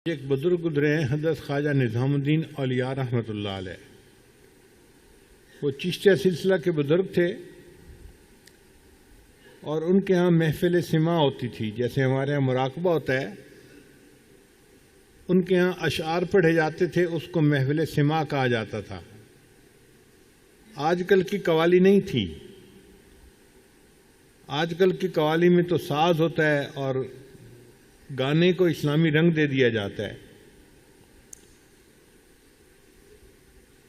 एक बुजुर्ग गुजरे हैं हज़रत ख्वाजा निज़ामुद्दीन औलिया रहमतुल्लाह अलैह। वो चिश्तिया सिलसिला के बुजुर्ग थे और उनके यहाँ महफिल सिमा होती थी, जैसे हमारे यहाँ मुराकबा होता है। उनके यहाँ अशआर पढ़े जाते थे, उसको महफिल सिमा कहा जाता था। आजकल की कवाली नहीं थी। आजकल की कवाली में तो साज होता है और गाने को इस्लामी रंग दे दिया जाता है।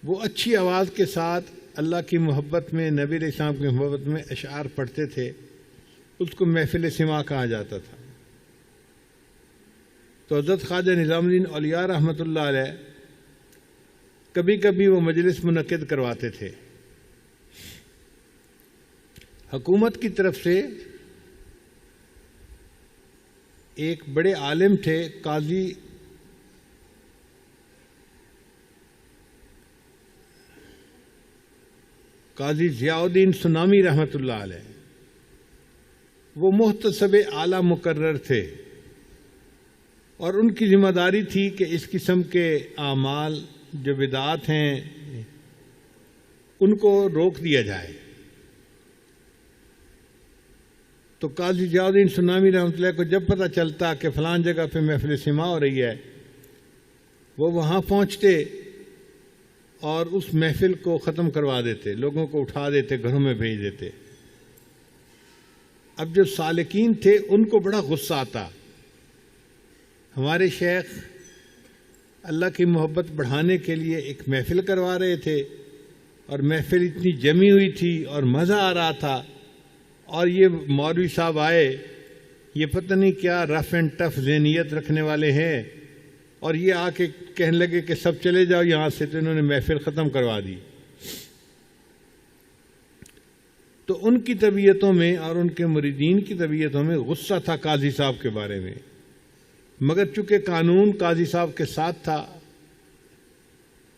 वो अच्छी आवाज़ के साथ अल्लाह की मोहब्बत में, नबी अलैहिस्सलाम की मोहब्बत में अशआर पढ़ते थे, उसको महफिल सिमा कहा जाता था। तो हज़रत ख्वाजा निज़ामुद्दीन औलिया रहमतुल्लाह अलैह कभी कभी वो मजलिस मुनक्किद करवाते थे। हुकूमत की तरफ से एक बड़े आलिम थे, काजी ज़ियाउद्दीन सुनामी रहमतुल्लाह अलैह। वो मुहतसब आला मुकर्रर थे और उनकी जिम्मेदारी थी कि इस किस्म के आमाल जो बिदात हैं उनको रोक दिया जाए। तो काजी ज़ियाउद्दीन सुनामी रहमतुल्लाह को जब पता चलता कि फ़लाँ जगह पे महफिल सिमा हो रही है, वो वहाँ पहुँचते और उस महफिल को ख़त्म करवा देते, लोगों को उठा देते, घरों में भेज देते। अब जो सालिकीन थे उनको बड़ा गुस्सा आता। हमारे शेख अल्लाह की मोहब्बत बढ़ाने के लिए एक महफिल करवा रहे थे और महफिल इतनी जमी हुई थी और मज़ा आ रहा था, और ये मौलवी साहब आए, ये पता नहीं क्या रफ एंड टफ ज़हनियत रखने वाले हैं, और ये आके कहने लगे कि सब चले जाओ यहाँ से, तो इन्होंने महफिल ख़त्म करवा दी। तो उनकी तबीयतों में और उनके मुरीदीन की तबीयतों में गुस्सा था काजी साहब के बारे में, मगर चूंकि कानून काजी साहब के साथ था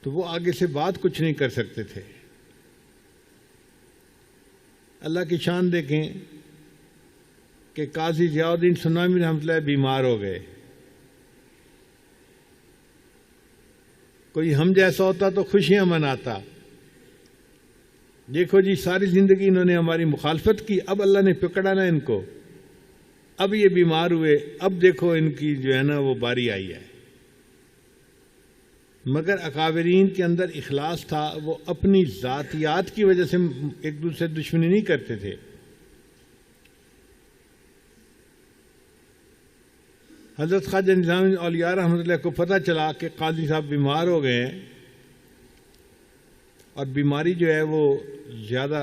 तो वो आगे से बात कुछ नहीं कर सकते थे। अल्लाह की शान देखें कि काजी ज़ियाउद्दीन सुनामी रहमतुल्लाह बीमार हो गए। कोई हम जैसा होता तो खुशियां मनाता। देखो जी, सारी जिंदगी इन्होंने हमारी मुखालफत की, अब अल्लाह ने पकड़ा ना इनको, अब ये बीमार हुए, अब देखो इनकी जो है ना वो बारी आई है। मगर अकाबरीन के अंदर इखलास था, वो अपनी ज़ातियात की वजह से एक दूसरे से दुश्मनी नहीं करते थे। हज़रत ख्वाजा निज़ामुद्दीन औलिया रहमतुल्लाह को पता चला कि काजी साहब बीमार हो गए हैं और बीमारी जो है वो ज़्यादा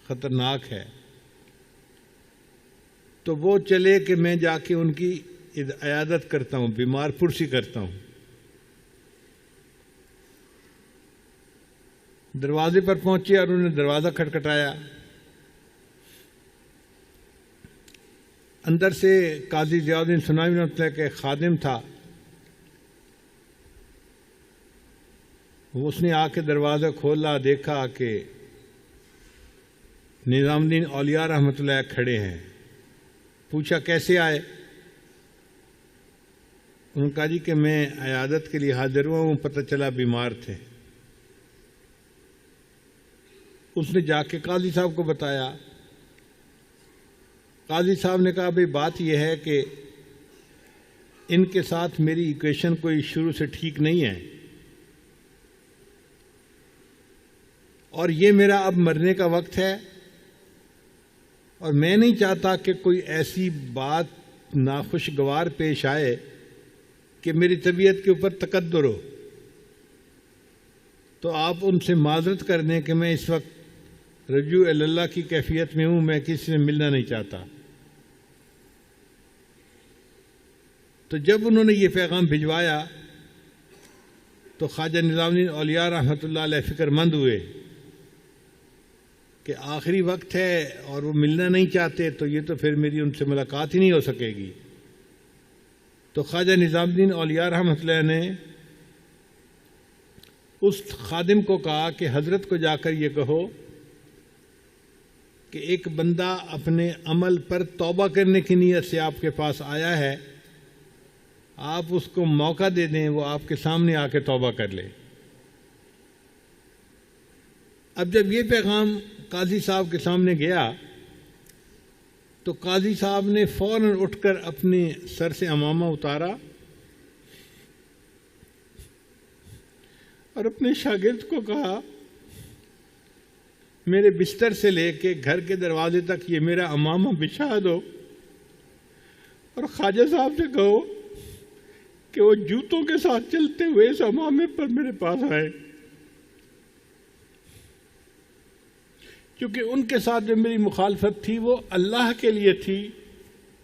ख़तरनाक है, तो वो चले कि मैं जाके उनकी इयादत करता हूँ, बीमार पुरसी करता हूँ। दरवाजे पर पहुंचे और उन्होंने दरवाज़ा खटखटाया। अंदर से काजी ज़ियाउद्दीन सुनामी रहमतुल्लाह के खादिम था, उसने आके दरवाज़ा खोला, देखा कि निज़ामुद्दीन औलिया रहमतुल्लाह खड़े हैं। पूछा कैसे आए? उन्होंने कहा जी कि मैं इयादत के लिए हाजिर हुआ हूँ, पता चला बीमार थे। उसने जाके काजी साहब को बताया। काजी साहब ने कहा भाई बात यह है कि इनके साथ मेरी इक्वेशन कोई शुरू से ठीक नहीं है और ये मेरा अब मरने का वक्त है, और मैं नहीं चाहता कि कोई ऐसी बात नाखुशगवार पेश आए कि मेरी तबीयत के ऊपर तकद्दुर हो। तो आप उनसे माजरत कर दें कि मैं इस वक्त रजू अल्लाह की कैफियत में हूं, मैं किसी से मिलना नहीं चाहता। तो जब उन्होंने ये पैगाम भिजवाया तो ख्वाजा निज़ामुद्दीन औलिया रहमतुल्लाह अलैह फिक्रमंद हुए कि आखिरी वक्त है और वो मिलना नहीं चाहते, तो ये तो फिर मेरी उनसे मुलाकात ही नहीं हो सकेगी। तो ख्वाजा निज़ामुद्दीन औलिया रहमतुल्लाह ने उस खादिम को कहा कि हज़रत को जाकर ये कहो कि एक बंदा अपने अमल पर तौबा करने की नीयत से आपके पास आया है, आप उसको मौका दे दें, वो आपके सामने आके तौबा कर ले। अब जब ये पैगाम काजी साहब के सामने गया तो काजी साहब ने फौरन उठकर अपने सर से अमामा उतारा और अपने शागिर्द को कहा, मेरे बिस्तर से लेके घर के दरवाजे तक ये मेरा अमामा बिछा दो और ख्वाजा साहब से कहो कि वो जूतों के साथ चलते हुए इस अमामे पर मेरे पास आए, क्योंकि उनके साथ जो मेरी मुखालफत थी वो अल्लाह के लिए थी,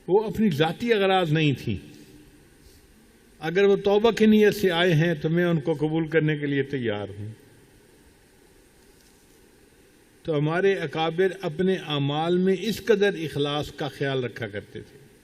वो अपनी ज़ाती अगराज नहीं थी। अगर वो तौबा की नीयत से आए हैं तो मैं उनको कबूल करने के लिए तैयार हूँ। तो हमारे अकाबिर अपने अमाल में इस कदर इखलास का ख्याल रखा करते थे।